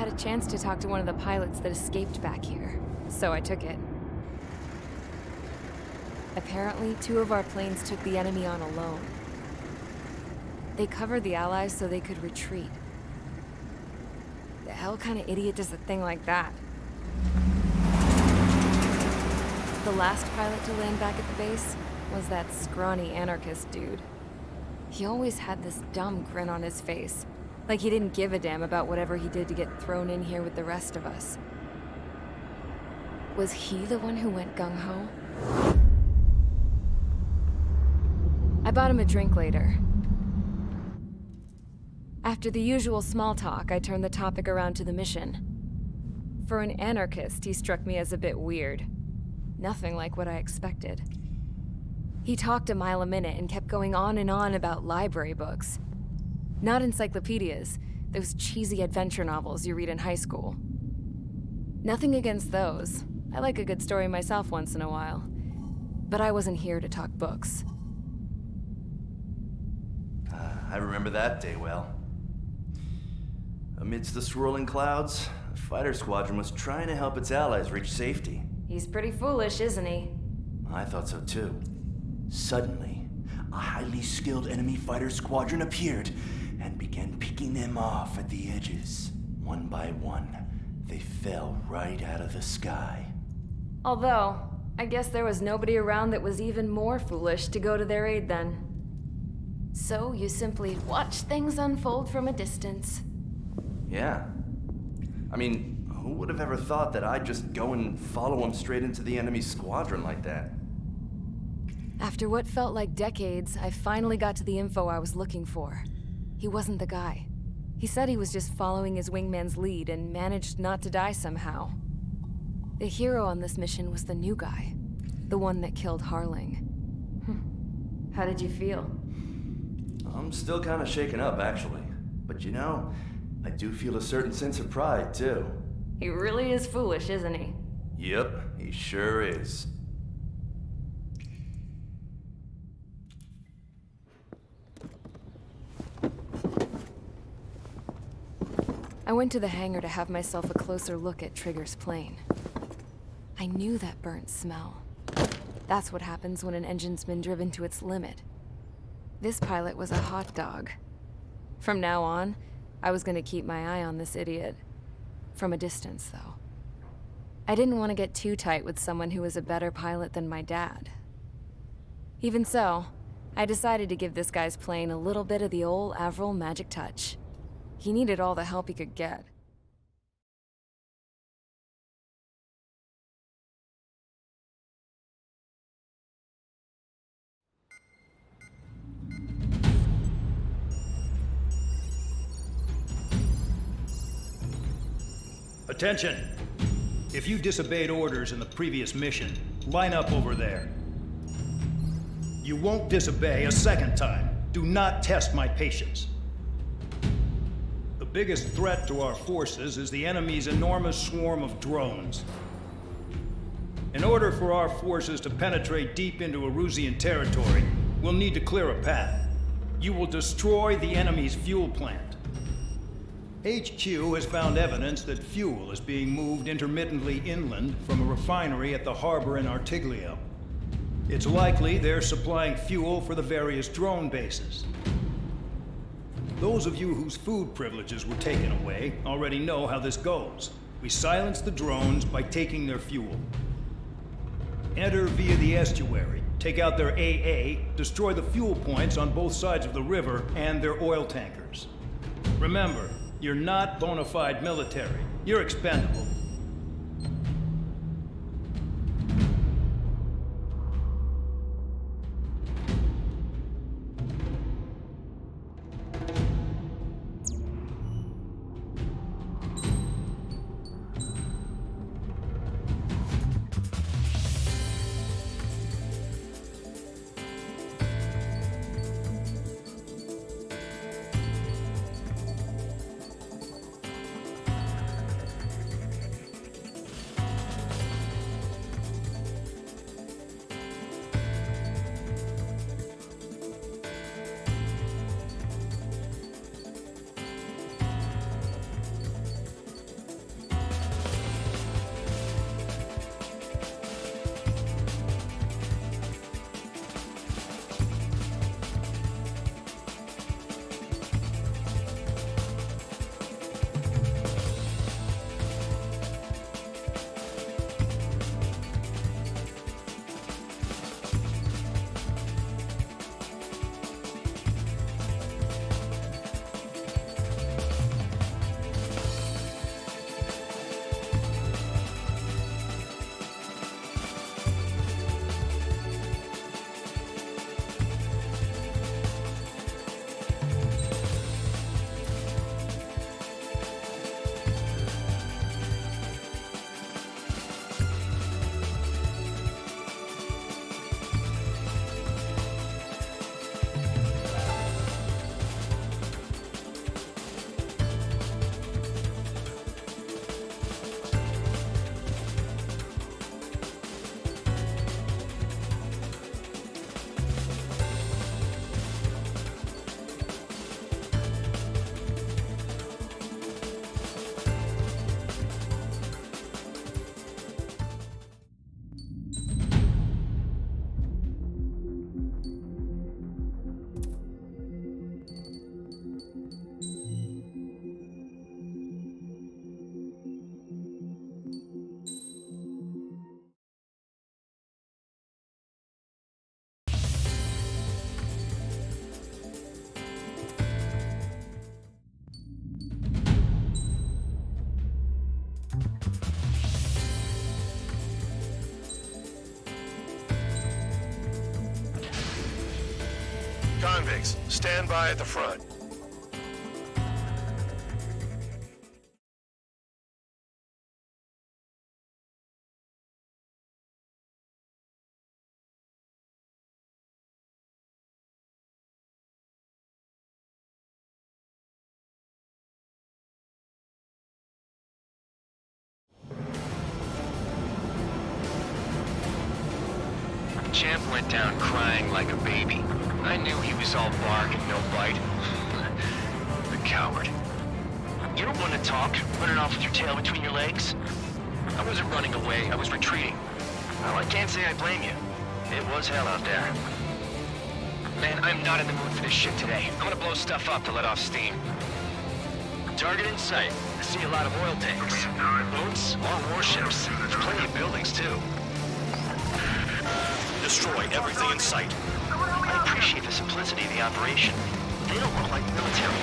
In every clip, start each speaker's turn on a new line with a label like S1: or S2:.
S1: had a chance to talk to one of the pilots that escaped back here, so I took it. Apparently, 2 of our planes took the enemy on alone. They covered the Allies so they could retreat. The hell kind of idiot does a thing like that? The last pilot to land back at the base was that scrawny anarchist dude. He always had this dumb grin on his face, like he didn't give a damn about whatever he did to get thrown in here with the rest of us. Was he the one who went gung-ho? I bought him a drink later. After the usual small talk, I turned the topic around to the mission. For an anarchist, he struck me as a bit weird. Nothing like what I expected. He talked a mile a minute and kept going on and on about library books. Not encyclopedias, those cheesy adventure novels you read in high school. Nothing against those. I like a good story myself once in a while. But I wasn't here to talk books.
S2: I remember that day well. Amidst the swirling clouds, the fighter squadron was trying to help its allies reach safety.
S1: He's pretty foolish, isn't he?
S2: I thought so too. Suddenly, a highly skilled enemy fighter squadron appeared and began picking them off at the edges. One by one, they fell right out of the sky.
S1: Although, I guess there was nobody around that was even more foolish to go to their aid then. So you simply watch things unfold from a distance.
S2: Yeah. I mean, who would have ever thought that I'd just go and follow him straight into the enemy squadron like that?
S1: After what felt like decades, I finally got to the info I was looking for. He wasn't the guy. He said he was just following his wingman's lead and managed not to die somehow. The hero on this mission was the new guy. The one that killed Harling. How did you feel?
S2: I'm still kind of shaken up, actually. But you know, I do feel a certain sense of pride, too.
S1: He really is foolish, isn't he?
S2: Yep, he sure is.
S1: I went to the hangar to have myself a closer look at Trigger's plane. I knew that burnt smell. That's what happens when an engine's been driven to its limit. This pilot was a hot dog. From now on, I was gonna keep my eye on this idiot. From a distance, though. I didn't want to get too tight with someone who was a better pilot than my dad. Even so, I decided to give this guy's plane a little bit of the old Avril magic touch. He needed all the help he could get.
S3: Attention! If you disobeyed orders in the previous mission, line up over there. You won't disobey a second time. Do not test my patience. The biggest threat to our forces is the enemy's enormous swarm of drones. In order for our forces to penetrate deep into Erusian territory, we'll need to clear a path. You will destroy the enemy's fuel plant. HQ has found evidence that fuel is being moved intermittently inland from a refinery at the harbor in Artiglio. It's likely they're supplying fuel for the various drone bases. Those of you whose food privileges were taken away already know how this goes. We silence the drones by taking their fuel. Enter via the estuary, take out their AA, destroy the fuel points on both sides of the river and their oil tankers. Remember, you're not bona fide military. You're expendable.
S4: convicts. Stand by at the front.
S5: Champ went down crying like a baby. I knew he was all bark and no bite. The coward. You don't want to talk, running off with your tail between your legs? I wasn't running away, I was retreating. Well, I can't say I blame you. It was hell out there. Man, I'm not in the mood for this shit today. I'm gonna blow stuff up to let off steam. Target in sight. I see a lot of oil tanks. Boats, all warships. There's plenty of buildings, too.
S4: Destroy everything in sight.
S5: I appreciate the simplicity of the operation. They don't look like military.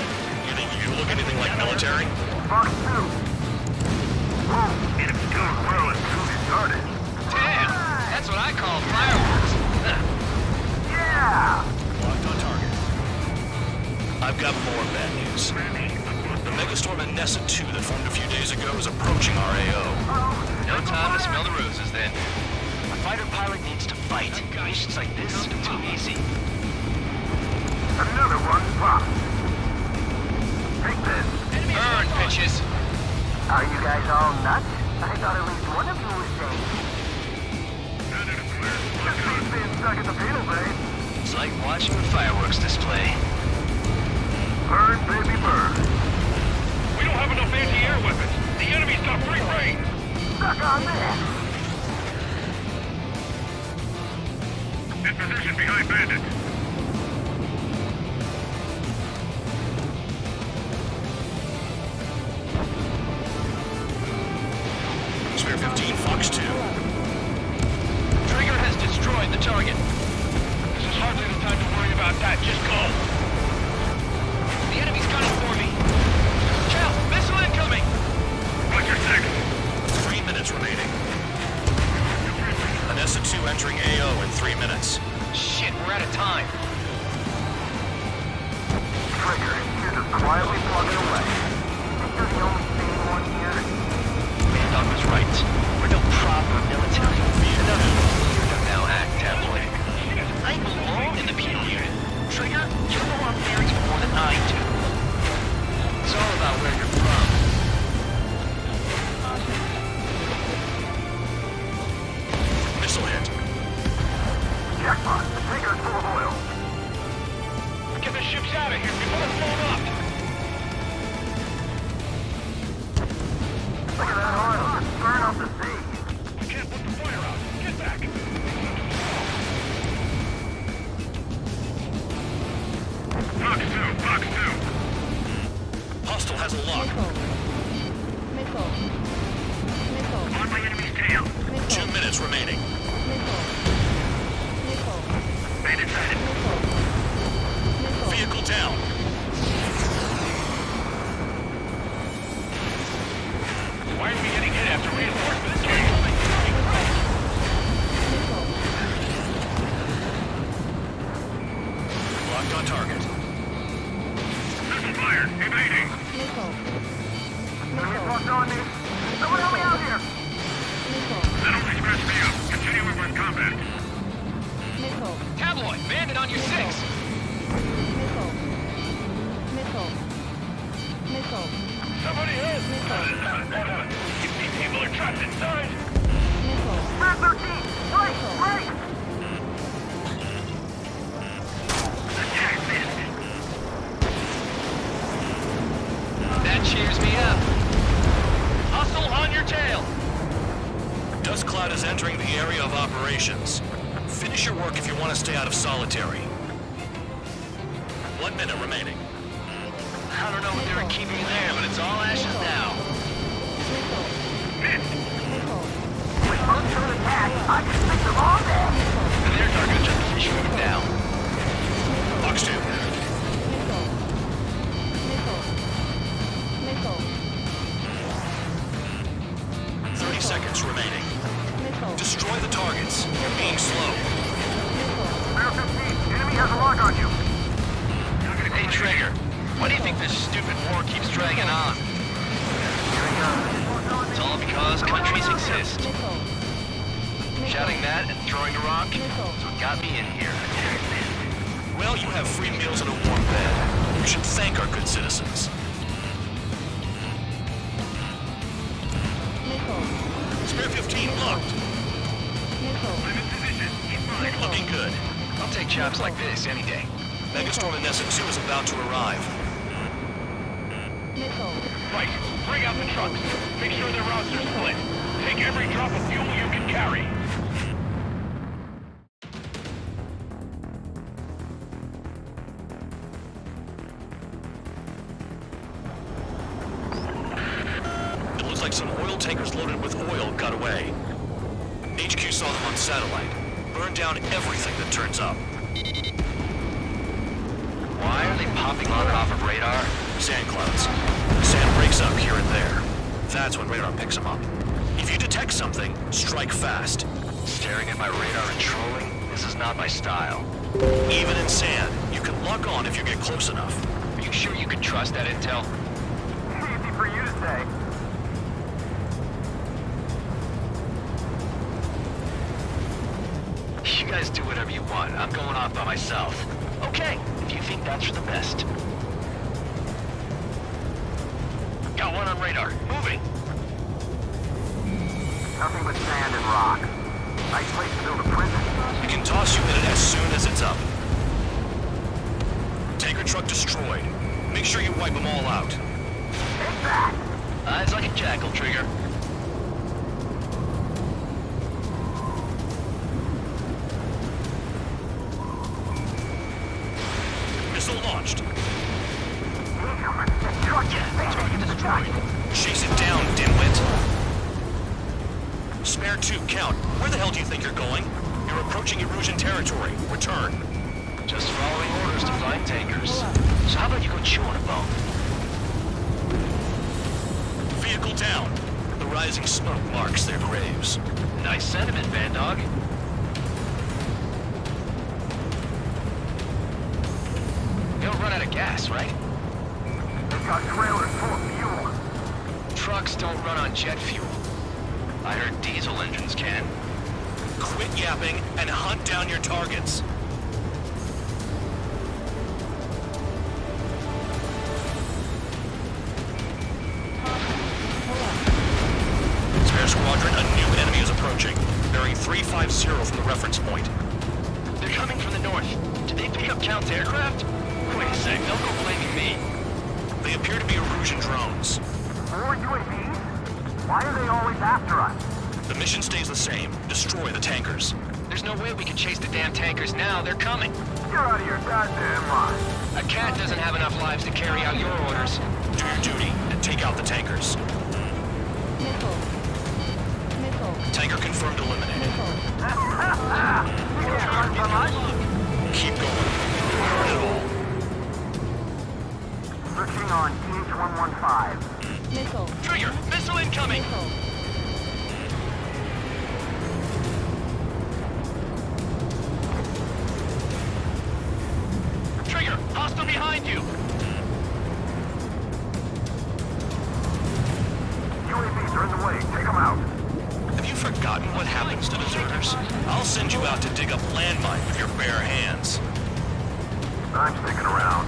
S4: You think you look anything like military?
S6: Fox 2. Whoa, enemy doing well as soon as started.
S5: Damn! That's what I call fireworks.
S6: Yeah!
S4: Locked on target. I've got more bad news. The megastorm at Nessa 2 that formed a few days ago is approaching our AO.
S5: No time to smell the roses, then. A fighter pilot needs to fight. Missions like this are too easy.
S6: Another one popped. Take this.
S5: Burn, bitches!
S6: Are you guys all nuts? I thought at least one of you was safe. Just keep being stuck at the penal bay.
S5: It's like watching a fireworks display.
S6: Burn, baby, burn.
S7: We don't have enough anti-air weapons. The enemy's got free reign.
S6: Stuck on this.
S7: In position behind bandits.
S4: Spear 15, Fox 2.
S5: Trigger has destroyed the target.
S7: This is hardly the time to worry about that. Just go.
S5: The enemy's gunning for me. Cal, missile incoming!
S7: Watch your six.
S4: 3 minutes remaining. Nessa 2 entering AO in 3 minutes.
S5: Shit, we're out of time.
S6: Trigger, you're just quietly plugging away. Think you're the only sane one here?
S5: Bandog was right. We're no proper military. Enough of now act, tabloid. I belong in the penal unit. Trigger, you know our theories more than I do. It's all about where you're from.
S4: Missile hit.
S6: Jackpot, the tanker's full of oil.
S7: Get the ships out of here before it's blown up.
S6: Look at that oil, just burn up the sea.
S7: We can't put the fire out. Get back. Fox 2, Fox 2.
S4: Hostile has a lock.
S8: Missile.
S7: On my enemy's tail.
S4: 2 minutes remaining.
S7: Bandit sighted.
S4: Vehicle down.
S7: Why are we getting hit after reinforcements came?
S4: Locked on target.
S7: Missile fired. Evading.
S6: Enemy locked on me. Someone help me out here.
S7: That only scratched me up. Continuing with combat.
S5: Tabloid, bandit on your six!
S7: Somebody help! These people are trapped inside.
S6: Red 13, right, right.
S7: Attack missed.
S5: That cheers me up. Hustle on your tail!
S4: Dust cloud is entering the area of operations. Finish your work if you want to stay out of solitary. 1 minute remaining.
S5: I don't know what they were keeping in there, but it's all ashes now.
S6: With most of attack, I can stick them all there.
S5: And their target just shooting them down.
S4: Fox 2.
S8: Missile.
S4: 30 seconds remaining. Destroy the targets. You're being slow.
S6: Bear 15, enemy has a lock on you.
S5: war keeps dragging on. It's all because countries exist. Shouting that and throwing a rock is what got me in here.
S4: Well, you have free meals and a warm bed. You should thank our good citizens. Spare 15 locked. Looking good.
S5: I'll take jobs like this any day.
S4: Megastorm and Nessa 2 is about to arrive.
S7: Right. Bring out the trucks. Make sure their routes are split. Take every drop of fuel you can carry.
S4: It looks like some oil tankers loaded with oil got away. HQ saw them on satellite. Burned down everything that turns up.
S5: Why are they popping on and off of radar?
S4: Sand clouds. Sand breaks up here and there. That's when radar picks them up. If you detect something, strike fast.
S5: Staring at my radar and trolling? This is not my style.
S4: Even in sand, you can lock on if you get close enough.
S5: Are you sure you can trust that intel?
S6: Easy for you to say.
S5: You guys do whatever you want. I'm going off by myself. Okay, if you think that's for the best. Got one on radar. Moving.
S6: Nothing but sand and rock. Nice place to build a prison.
S4: We can toss you in it as soon as it's up. Tanker truck destroyed. Make sure you wipe them all out.
S6: Take that!
S5: Eyes like a jackal, Trigger.
S4: Missile launched.
S5: Target destroyed.
S4: Chase it down, dimwit. Spare 2, count. Where the hell do you think you're going? You're approaching Erusian territory. Return.
S5: Just following orders to find tankers. So how about you go chew on a bone?
S4: Vehicle down. The rising smoke marks their graves.
S5: Nice sentiment, Bad Dog. You don't run out of gas, right?
S6: They've got trailers full of fuel.
S5: Trucks don't run on jet fuel. I heard diesel engines can.
S4: Quit yapping and hunt down your targets. Spare squadron, a new enemy is approaching. Bearing 350 from the reference point.
S5: They're coming from the north. Did they pick up Count's aircraft? Wait a sec, don't go blaming me.
S4: They appear to be Erusian drones.
S6: More UAVs? Why are they always after us?
S4: The mission stays the same. Destroy the tankers.
S5: There's no way we can chase the damn tankers now. They're coming.
S6: You're out of your goddamn mind.
S5: A cat doesn't have enough lives to carry out your orders.
S4: Do your duty and take out the tankers. Tanker confirmed eliminated. Keep going. Burn it all.
S6: Searching on TH-115.
S5: Trigger, missile incoming! Trigger, hostile behind you!
S6: UAVs are in the way. Take them out.
S4: Have you forgotten what happens to deserters? I'll send you out to dig up landmine with your bare hands.
S6: I'm sticking around.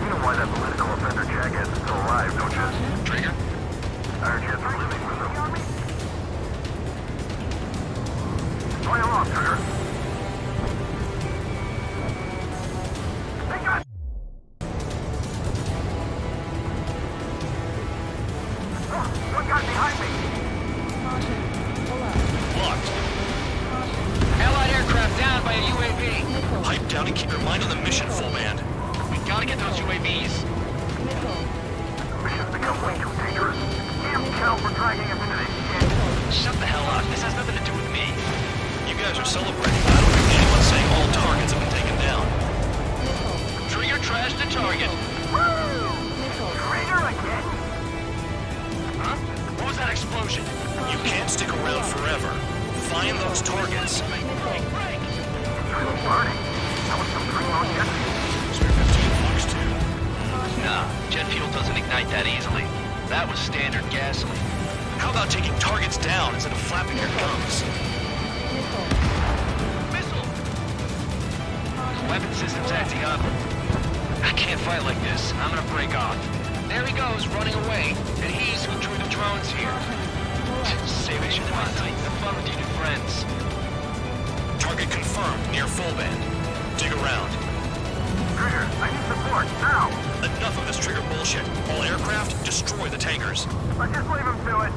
S6: You know why that political offender jackass is still alive, don't you?
S5: Trigger?
S6: Our chance of living with him. Fly along, Trigger. They got... Oh, one guy behind me!
S4: Locked.
S5: Allied aircraft down by a UAV.
S4: Pipe down and keep your mind on the mission, full band.
S5: We gotta get those UAVs.
S6: Mission's become way too dangerous. Damn Cal for dragging us into this shit.
S5: Shut the hell up. This has nothing to do with me.
S4: You guys are celebrating. I don't hear anyone saying all targets have been taken down.
S5: Trigger trashed the target.
S6: Woo! Trigger again?
S5: Huh? What was that explosion?
S4: You can't stick around forever. Find those targets.
S5: Break!
S6: It's really burning. That was some pretty longevity.
S4: Spare 15 Fox 2.
S5: Nah, jet fuel doesn't ignite that easily. That was standard gasoline.
S4: How about taking targets down instead of flapping your gums?
S8: Missile.
S5: Missile! Weapon system's acting up. I can't fight like this. I'm gonna break off. There he goes, running away. And he's who drew the drones here. Saving my sight. Have fun with your new friends.
S4: Target confirmed near full band. Dig around.
S6: Trigger, I need support, now!
S4: Enough of this trigger bullshit. All aircraft, destroy the tankers.
S6: Let's just leave him to it.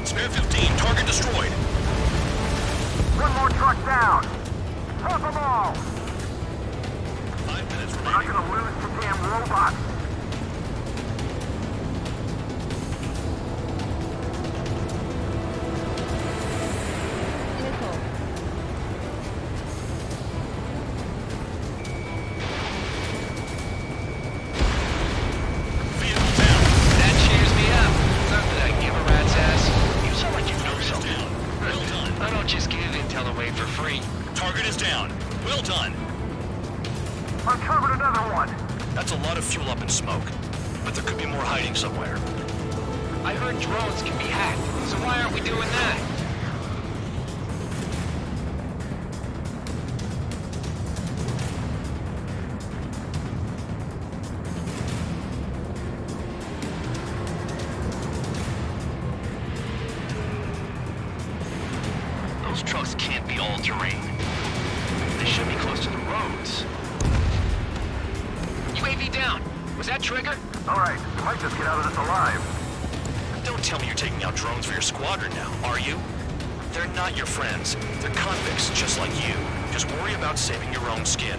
S4: Spare 15, target destroyed.
S6: One more truck down. Drop them all.
S4: 5 minutes
S6: We're not
S4: remaining.
S6: gonna lose the damn robots.
S8: Missile.
S4: Vehicle down.
S5: That cheers me up. Not that I give a rat's ass. You sound like you know
S4: Target is
S5: something.
S4: down. Well done.
S5: I don't just give intel away for free.
S4: Target is down. Well done.
S6: Uncovered another one.
S4: That's a lot of fuel up in smoke. But there could be more hiding somewhere.
S5: I heard drones can be hacked, so why aren't we doing that? Those trucks can't be all-terrain. They should be close to the roads. UAV down. Was that Trigger?
S6: All right, we might just get out of this alive.
S4: Don't tell me you're taking out drones for your squadron now, are you? They're not your friends. They're convicts just like you. Just worry about saving your own skin.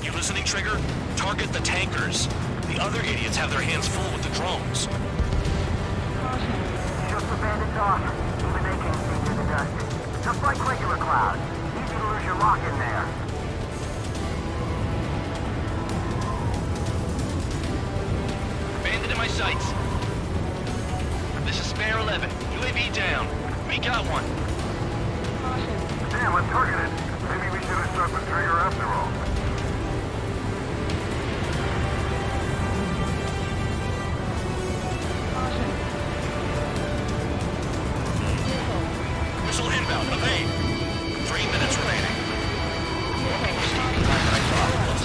S4: You listening, Trigger? Target the tankers. The other idiots have their hands full with the drones.
S6: Just a bandit talk. Even they can't see through the dust. Just like regular cloud. Easy to lose your lock in there.
S5: Bandit in my sights. This is Spare 11. UAV down. We got one.
S6: Damn, I'm targeted. Maybe we should have struck with Trigger after all.
S4: Missile inbound. Evade. 3 minutes remaining.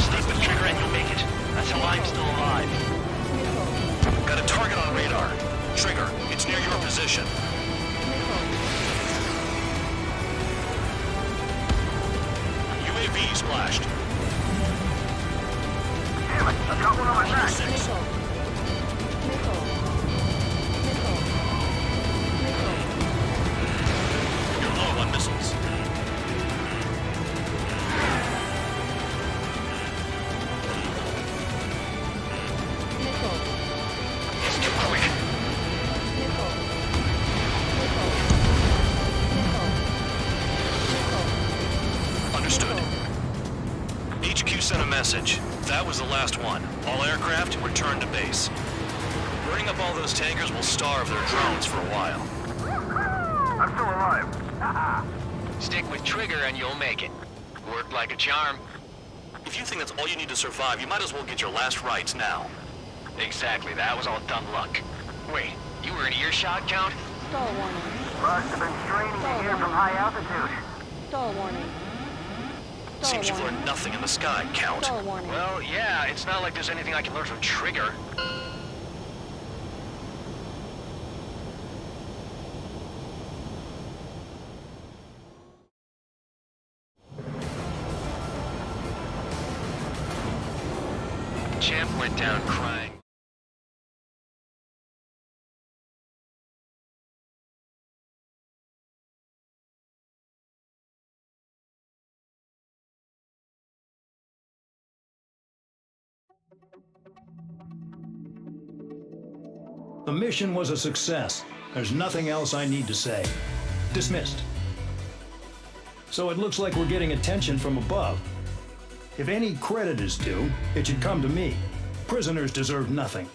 S5: Stick with Trigger and you'll make it. That's how I'm still alive.
S4: Got a target on radar. Trigger, it's near your position. UAV splashed.
S6: Damn it, I've got one on my back.
S8: Missile. Missile. Missile. Missile.
S4: You're low on missiles.
S8: Missile.
S5: It's too quick.
S8: Missile. Missile. Missile.
S4: Understood. HQ sent a message. That was the last one. All aircraft, return to base. Burning up all those tankers will starve their drones for a while.
S6: I'm still alive. Haha.
S5: Stick with Trigger and you'll make it. Worked like a charm.
S4: If you think that's all you need to survive, you might as well get your last rites now.
S5: Exactly, that was all dumb luck. Wait, you were in earshot, Count?
S8: Stall warning.
S6: Must have been straining to hear from high altitude.
S8: Stall warning. Stall
S4: Seems you've
S8: warning.
S4: learned nothing in the sky, Count.
S8: Stall warning.
S5: Well, yeah, it's not like there's anything I can learn from Trigger. Champ went down crying.
S3: The mission was a success. There's nothing else I need to say. Dismissed. So it looks like we're getting attention from above. If any credit is due, it should come to me. Prisoners deserve nothing.